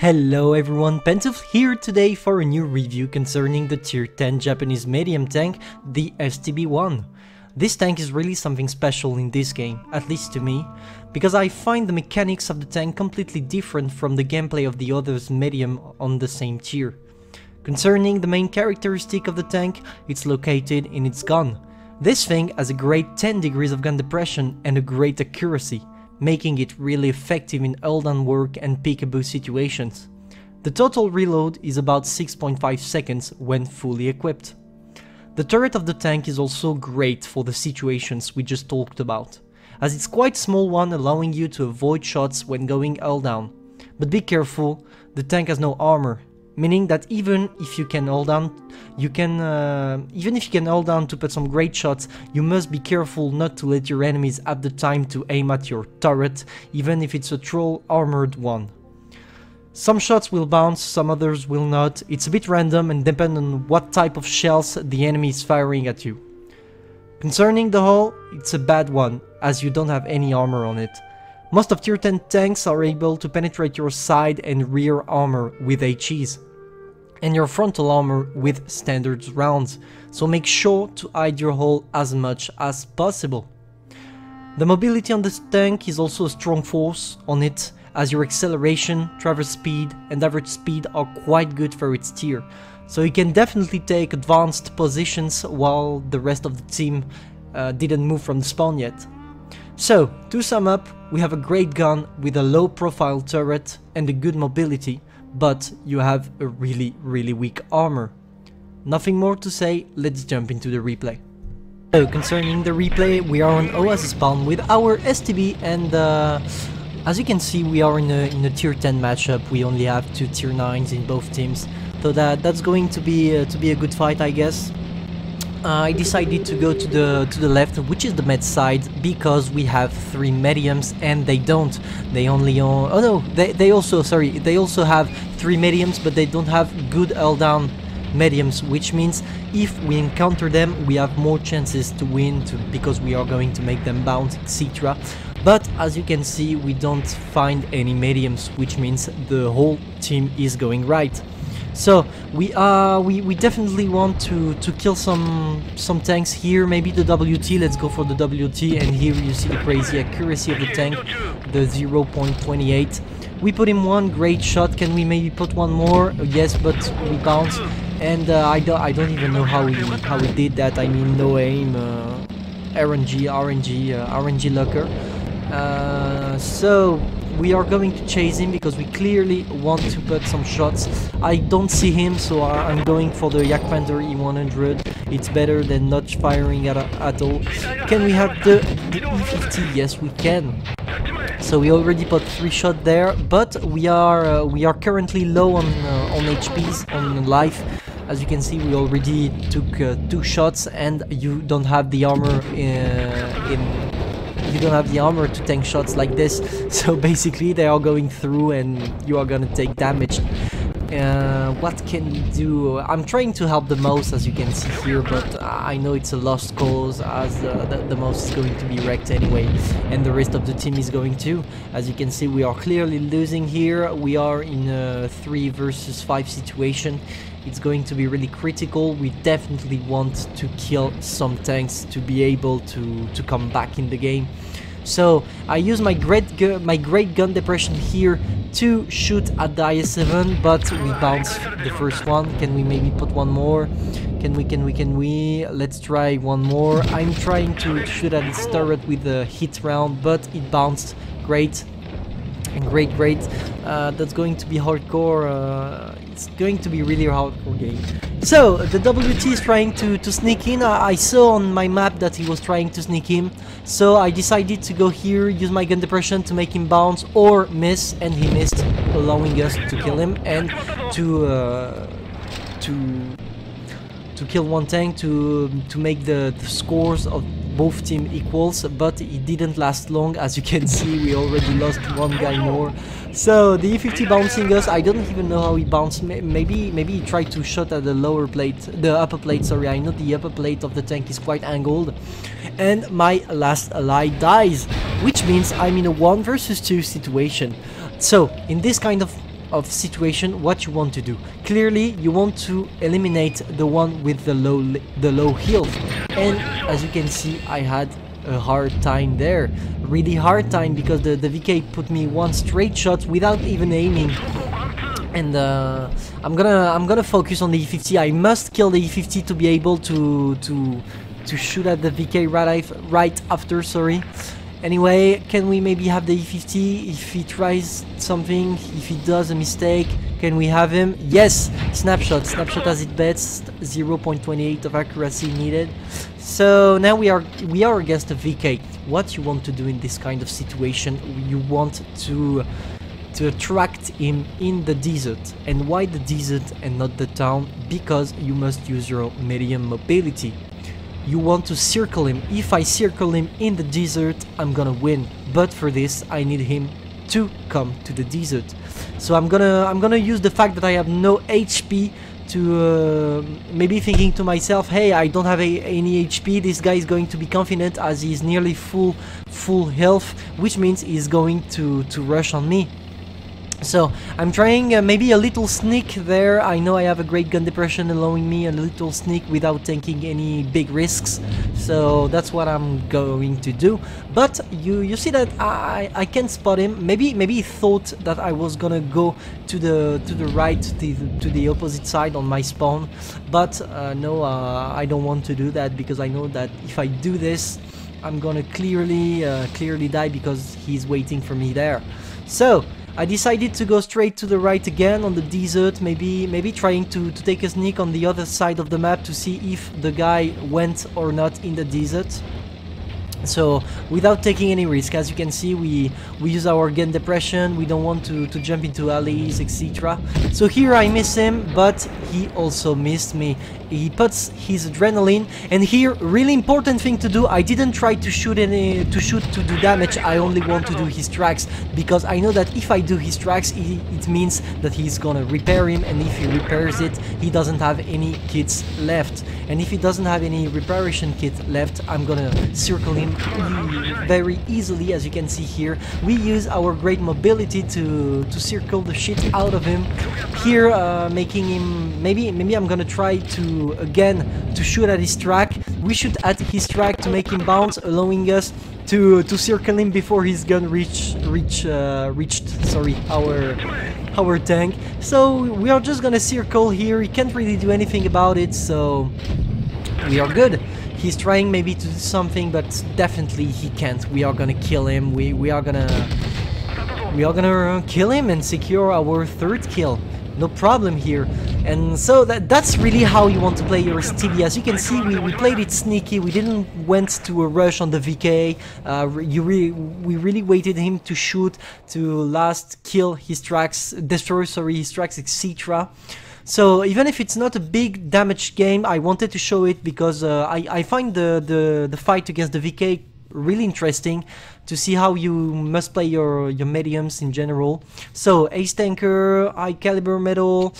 Hello everyone, Pantoufleee here today for a new review concerning the tier 10 Japanese medium tank, the STB-1. This tank is really something special in this game, at least to me, because I find the mechanics of the tank completely different from the gameplay of the others medium on the same tier. Concerning the main characteristic of the tank, it's located in its gun. This thing has a great 10 degrees of gun depression and a great accuracy, making it really effective in hold-down work and peekaboo situations. The total reload is about 6.5 seconds when fully equipped. The turret of the tank is also great for the situations we just talked about, as it's quite small one, allowing you to avoid shots when going hold-down. But be careful, the tank has no armor, meaning that even if you can hold down, to put some great shots, you must be careful not to let your enemies have the time to aim at your turret, even if it's a troll armored one. Some shots will bounce, some others will not. It's a bit random and depend on what type of shells the enemy is firing at you. Concerning the hull, it's a bad one, as you don't have any armor on it. Most of tier 10 tanks are able to penetrate your side and rear armor with HEs, and your frontal armor with standard rounds, so make sure to hide your hull as much as possible. The mobility on this tank is also a strong force on it, as your acceleration, traverse speed and average speed are quite good for its tier, so you can definitely take advanced positions while the rest of the team didn't move from the spawn yet. So, to sum up, we have a great gun with a low profile turret and a good mobility, but you have a really weak armor. Nothing more to say, let's jump into the replay. So, concerning the replay, we are on Oasis spawn with our STB, and as you can see, we are in a tier 10 matchup. We only have 2 tier 9s in both teams, so that's going to be a good fight, I guess. I decided to go to the left, which is the med side, because we have 3 mediums and they don't. They only own, oh no, they also have 3 mediums, but they don't have good hold down mediums, which means if we encounter them, we have more chances to win because we are going to make them bounce, etc. But as you can see, we don't find any mediums, which means the whole team is going right. So we definitely want to kill some tanks here, maybe the WT. Let's go for the WT, and here you see the crazy accuracy of the tank, the 0.28. We put in one great shot. Can we maybe put one more? Yes, but we bounce, and I don't even know how we did that. I mean, no aim, RNG locker. So we are going to chase him because we clearly want to put some shots. I don't see him, so I'm going for the Yak Panther E100. It's better than not firing at all. Can we have the E50? Yes, we can. So we already put 3 shots there, but we are currently low on HPs, on life. As you can see, we already took 2 shots, and you don't have the armor you don't have the armor to tank shots like this, so basically they are going through and you are gonna take damage. What can we do? I'm trying to help the mouse, as you can see here, but I know it's a lost cause, as the mouse is going to be wrecked anyway, and the rest of the team is going to. As you can see, we are clearly losing here. We are in a 3 versus 5 situation. It's going to be really critical. We definitely want to kill some tanks to be able to come back in the game. So I use my great gun depression here to shoot at the IS-7, but we bounce the first one. Can we maybe put one more? Can we? Let's try one more. I'm trying to shoot at its turret with a hit round, but it bounced. Great. Great. That's going to be hardcore. It's going to be really hardcore game. So the WT is trying to sneak in. I saw on my map that he was trying to sneak in, so I decided to go here, use my gun depression to make him bounce or miss, and he missed, allowing us to kill him and to kill one tank, to make the scores of both team equals. But it didn't last long. As you can see, we already lost one guy more. So the E50 bouncing us. I don't even know how he bounced. Maybe he tried to shoot at the lower plate, the upper plate, sorry. I know the upper plate of the tank is quite angled, and my last ally dies, which means I'm in a 1 versus 2 situation. So in this kind of of situation, what you want to do. Clearly, you want to eliminate the one with the low health. And as you can see, I had a hard time there. Really hard time because the VK put me one straight shot without even aiming. And I'm gonna focus on the E50. I must kill the E50 to be able to shoot at the VK right after. Sorry. Anyway, can we maybe have the E50 if he tries something? If he does a mistake, can we have him? Yes. Snapshot. Snapshot has it best. 0.28 of accuracy needed. So now we are against the VK. What you want to do in this kind of situation? You want to attract him in the desert. And why the desert and not the town? Because you must use your medium mobility. You want to circle him. If I circle him in the desert, I'm gonna win. But for this, I need him to come to the desert. So I'm gonna use the fact that I have no HP to maybe thinking to myself, hey, I don't have any HP. This guy is going to be confident as he's nearly full health, which means he's going to rush on me. So I'm trying maybe a little sneak there. I know I have a great gun depression allowing me a little sneak without taking any big risks. So that's what I'm going to do. But you see that I can spot him. Maybe he thought that I was gonna go to the right, to the opposite side on my spawn. But no, I don't want to do that because I know that if I do this, I'm gonna clearly die because he's waiting for me there. So I decided to go straight to the right again on the desert, maybe trying to take a sneak on the other side of the map to see if the guy went or not in the desert. So without taking any risk, as you can see, we use our gun depression. We don't want to jump into alleys, etc. So here I miss him, but he also missed me. He puts his adrenaline, and here really important thing to do. I didn't try to shoot to do damage. I only want to do his tracks because I know that if I do his tracks, it means that he's gonna repair him, and if he repairs it, he doesn't have any kits left. And if he doesn't have any reparation kit left, I'm gonna circle him very easily. As you can see here, we use our great mobility to circle the shit out of him. Here, making him maybe I'm gonna try to shoot at his track. We shoot at his track to make him bounce, allowing us to circle him before his gun reached sorry, our tank. So we are just gonna circle here. He can't really do anything about it, so we are good. He's trying maybe to do something, but definitely he can't. We are gonna kill him. We are gonna kill him and secure our third kill. No problem here. And so that's really how you want to play your STB. As you can see, we played it sneaky. We didn't went to a rush on the VK. We really waited him to shoot, to last kill his tracks, destroy his tracks, etc. So even if it's not a big damage game, I wanted to show it because I find the fight against the VK really interesting to see how you must play your mediums in general. So ace tanker, high caliber medal,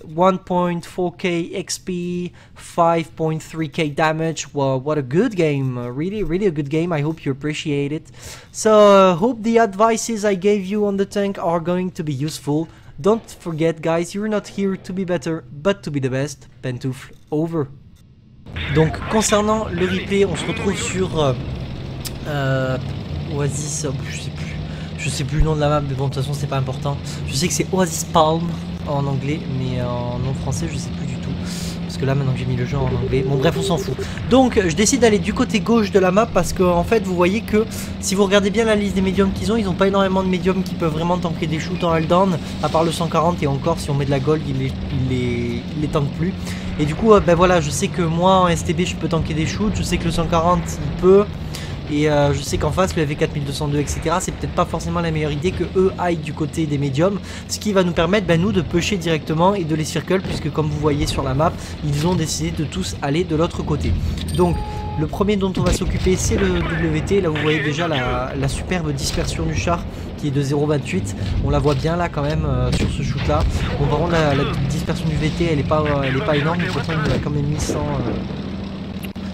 1.4k XP, 5.3k damage. Well, what a good game, really a good game. I hope you appreciate it. So hope the advices I gave you on the tank are going to be useful. Don't forget guys, you're not here to be better, but to be the best. Pantoufle over. Donc concernant le replay, on se retrouve sur Oasis, je sais plus le nom de la map, mais bon de toute façon c'est pas important. Je sais que c'est Oasis Palm en anglais, mais en nom français je sais plus du tout. Parce que là maintenant que j'ai mis le jeu en anglais, bon bref on s'en fout. Donc je décide d'aller du côté gauche de la map parce que en fait vous voyez que si vous regardez bien la liste des médiums qu'ils ont, ils n'ont pas énormément de médiums qui peuvent vraiment tanker des shoots en hold-down, à part le 140, et encore si on met de la gold il les tank plus. Et du coup ben voilà, je sais que moi en STB je peux tanker des shoots, je sais que le 140 il peut. Et je sais qu'en face le FV4202 etc, c'est peut-être pas forcément la meilleure idée que eux aillent du côté des médiums, ce qui va nous permettre nous de pusher directement et de les circle, puisque comme vous voyez sur la map ils ont décidé de tous aller de l'autre côté. Donc le premier dont on va s'occuper c'est le WT. Là vous voyez déjà la superbe dispersion du char qui est de 0.28, on la voit bien là quand même sur ce shoot là. Bon par contre la dispersion du VT elle est pas énorme, mais pourtant il a quand même mis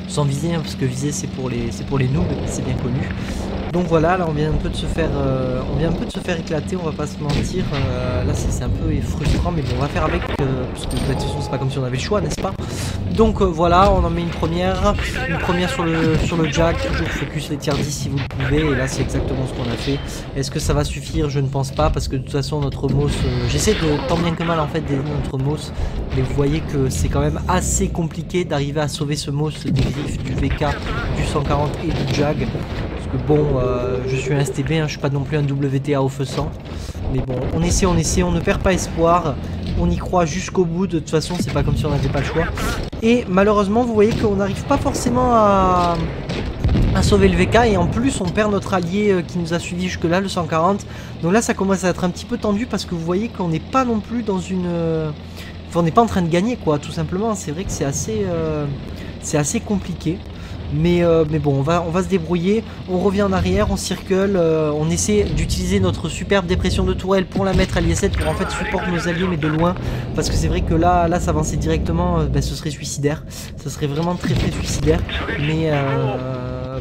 sans viser, hein, parce que viser c'est pour les noobs, c'est bien connu. Donc voilà, là on vient un peu de se faire, éclater, on va pas se mentir. Là c'est un peu frustrant, mais bon, on va faire avec, parce que de toute façon c'est pas comme si on avait le choix, n'est-ce pas? Donc voilà, on en met une première sur le jack, toujours focus les tiers 10 si vous le pouvez, et là c'est exactement ce qu'on a fait. Est-ce que ça va suffire? Je ne pense pas, parce que de toute façon notre mouse, j'essaie de tant bien que mal en fait d'aider notre mouse, mais vous voyez que c'est quand même assez compliqué d'arriver à sauver ce mouse des griffes du VK, du 140 et du jag. Bon, je suis un STB, hein, je suis pas non plus un WTA au feu sang. Mais bon, on essaie, on ne perd pas espoir. On y croit jusqu'au bout, de toute façon, c'est pas comme si on n'avait pas le choix. Et malheureusement, vous voyez qu'on n'arrive pas forcément à sauver le VK. Et en plus, on perd notre allié qui nous a suivi jusque-là, le 140. Donc là, ça commence à être un petit peu tendu parce que vous voyez qu'on n'est pas non plus dans une... Enfin, on n'est pas en train de gagner, quoi, tout simplement. C'est vrai que c'est assez compliqué. Mais bon, on va se débrouiller, on revient en arrière, on circule, on essaie d'utiliser notre superbe dépression de tourelle pour la mettre à l'IS-7 pour en fait supporter nos alliés mais de loin. Parce que c'est vrai que là s'avancer directement, ce serait suicidaire. Ça serait vraiment très suicidaire. Mais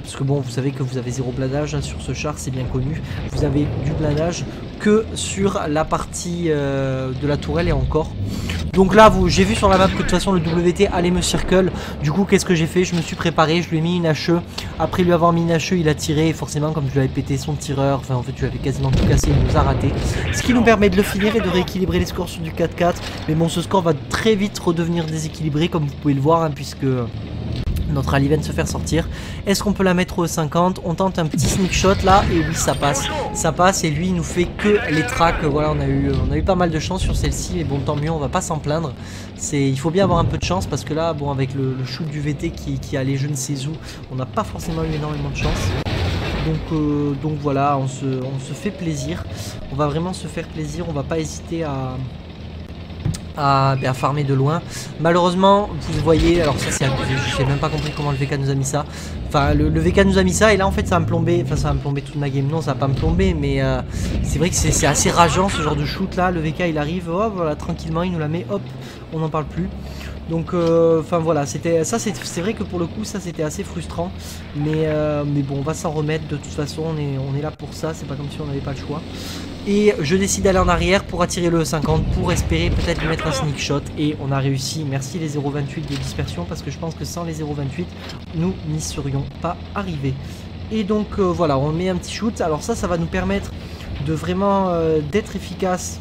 parce que bon, vous savez que vous avez 0 blindage hein, sur ce char, c'est bien connu. Vous avez du blindage que sur la partie de la tourelle et encore. Donc là, j'ai vu sur la map que de toute façon le WT allait me circle. Du coup, qu'est-ce que j'ai fait? Je me suis préparé, je lui ai mis une HE. Après lui avoir mis une HE, il a tiré. Et forcément, comme je lui avais pété son tireur, enfin en fait, je lui avais quasiment tout cassé, il nous a raté. Ce qui nous permet de le finir et de rééquilibrer les scores sur du 4-4. Mais bon, ce score va très vite redevenir déséquilibré, comme vous pouvez le voir, hein, puisque... notre allié vient de se faire sortir. Est-ce qu'on peut la mettre au 50? On tente un petit sneak shot là et oui ça passe. Ça passe et lui il nous fait que les tracks. Voilà, on a eu pas mal de chance sur celle-ci. Mais bon, tant mieux, on va pas s'en plaindre. Il faut bien avoir un peu de chance parce que là, bon, avec le shoot du VT qui allait je ne sais où, on n'a pas forcément eu énormément de chance. Donc voilà, on se fait plaisir. On va vraiment se faire plaisir. On va pas hésiter à farmer de loin. Malheureusement, vous voyez, alors ça c'est abusé, je sais même pas compris comment le VK nous a mis ça. Enfin, le VK nous a mis ça et là en fait ça va me plomber, enfin ça va me plomber toute ma game. Non, ça va pas me plomber, mais c'est vrai que c'est assez rageant ce genre de shoot là. Le VK il arrive, hop, voilà, tranquillement, il nous la met, hop, on n'en parle plus. Donc, enfin voilà, c'est vrai que pour le coup ça c'était assez frustrant, mais bon, on va s'en remettre. De toute façon, on est là pour ça, c'est pas comme si on n'avait pas le choix. Et je décide d'aller en arrière pour attirer le 50 pour espérer peut-être lui mettre un sneak shot. Et on a réussi. Merci les 0,28 de dispersion parce que je pense que sans les 0,28 nous n'y serions pas arrivés. Et donc voilà, on met un petit shoot. Alors ça va nous permettre de vraiment d'être efficace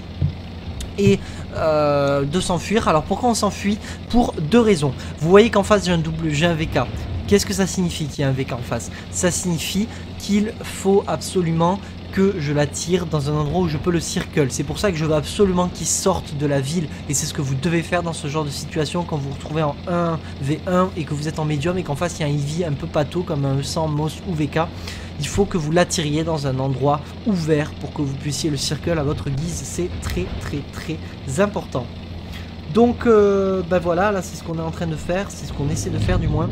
et de s'enfuir. Alors pourquoi on s'enfuit? Pour deux raisons. Vous voyez qu'en face j'ai un VK. Qu'est-ce que ça signifie qu'il y a un VK en face? Ça signifie qu'il faut absolument que je la tire dans un endroit où je peux le circle. C'est pour ça que je veux absolument qu'il sorte de la ville et c'est ce que vous devez faire dans ce genre de situation quand vous vous retrouvez en 1v1 et que vous êtes en médium et qu'en face il y a un EV un peu pâteau comme un 100 MOS ou VK. Il faut que vous l'attiriez dans un endroit ouvert pour que vous puissiez le circle à votre guise. C'est très important. Donc ben voilà, là c'est ce qu'on est en train de faire, c'est ce qu'on essaie de faire du moins.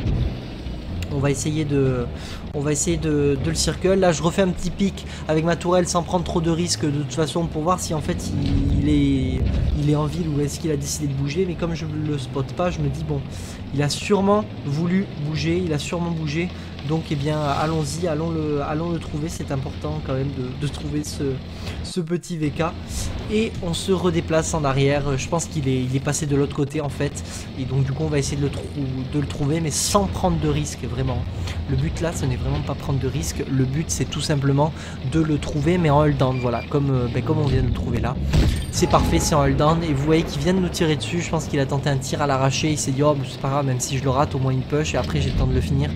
On va essayer de le circle. Là je refais un petit pic avec ma tourelle sans prendre trop de risques de toute façon pour voir si en fait il est en ville ou est-ce qu'il a décidé de bouger. Mais comme je ne le spot pas, je me dis bon, il a sûrement voulu bouger, il a sûrement bougé. Donc eh bien allons-y, allons le trouver. C'est important quand même de trouver ce petit VK. Et on se redéplace en arrière. Je pense qu'il est passé de l'autre côté en fait. Et donc du coup on va essayer de le trouver, mais sans prendre de risque vraiment. Le but là ce n'est vraiment pas prendre de risque. Le but c'est tout simplement de le trouver mais en hold down. Voilà, comme on vient de le trouver là. C'est parfait, c'est en hold down. Et vous voyez qu'il vient de nous tirer dessus. Je pense qu'il a tenté un tir à l'arraché. Il s'est dit oh c'est pas grave, même si je le rate au moins il push. Et après j'ai le temps de le finir.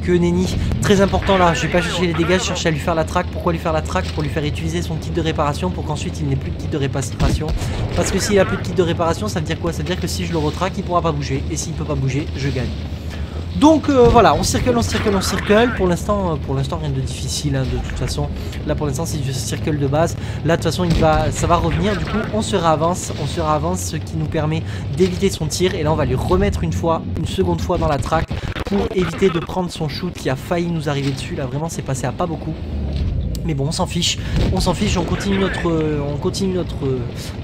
Que nenni, très important là, je vais pas chercher les dégâts, je cherche à lui faire la track. Pourquoi lui faire la track? Pour lui faire utiliser son kit de réparation pour qu'ensuite il n'ait plus de kit de réparation. Parce que s'il a plus de kit de réparation, ça veut dire quoi? Ça veut dire que si je le retraque, il pourra pas bouger. Et s'il peut pas bouger, je gagne. Donc voilà, on circle. Pour l'instant rien de difficile hein, de toute façon. Là pour l'instant c'est du circle de base. Là de toute façon ça va revenir. Du coup on se réavance, ce qui nous permet d'éviter son tir. Et là on va lui remettre une seconde fois dans la track pour éviter de prendre son shoot qui a failli nous arriver dessus. Là vraiment c'est passé à pas beaucoup. Mais bon, on s'en fiche, on continue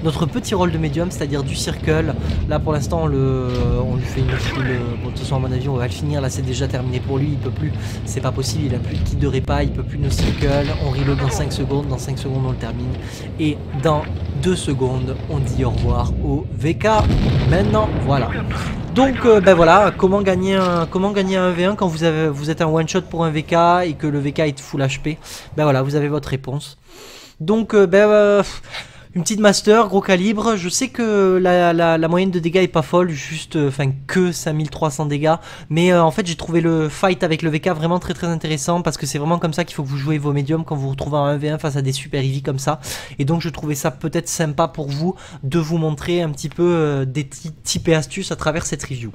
notre petit rôle de médium, c'est-à-dire du circle. Là pour l'instant on lui fait une heal, bon, de toute façon à mon avis on va le finir, là c'est déjà terminé pour lui, il peut plus, c'est pas possible, il a plus de kit de répa, il peut plus nos circle, on reload dans 5 secondes, dans 5 secondes on le termine, et dans 2 secondes on dit au revoir au VK, maintenant, voilà. Donc ben voilà, comment gagner un V1 quand vous êtes un one shot pour un VK et que le VK est full HP. Ben voilà, vous avez votre réponse. Donc une petite master, gros calibre. Je sais que la moyenne de dégâts est pas folle, juste enfin que 5300 dégâts. Mais en fait j'ai trouvé le fight avec le VK vraiment très intéressant, parce que c'est vraiment comme ça qu'il faut que vous jouez vos médiums quand vous vous retrouvez en 1v1 face à des super heavy comme ça. Et donc je trouvais ça peut-être sympa pour vous de vous montrer un petit peu des tips et astuces à travers cette review.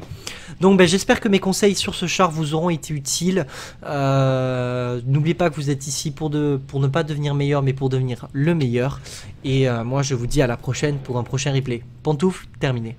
Donc ben, j'espère que mes conseils sur ce char vous auront été utiles. N'oubliez pas que vous êtes ici pour ne pas devenir meilleur, mais pour devenir le meilleur. Et moi je vous dis à la prochaine pour un prochain replay. Pantoufle, terminé.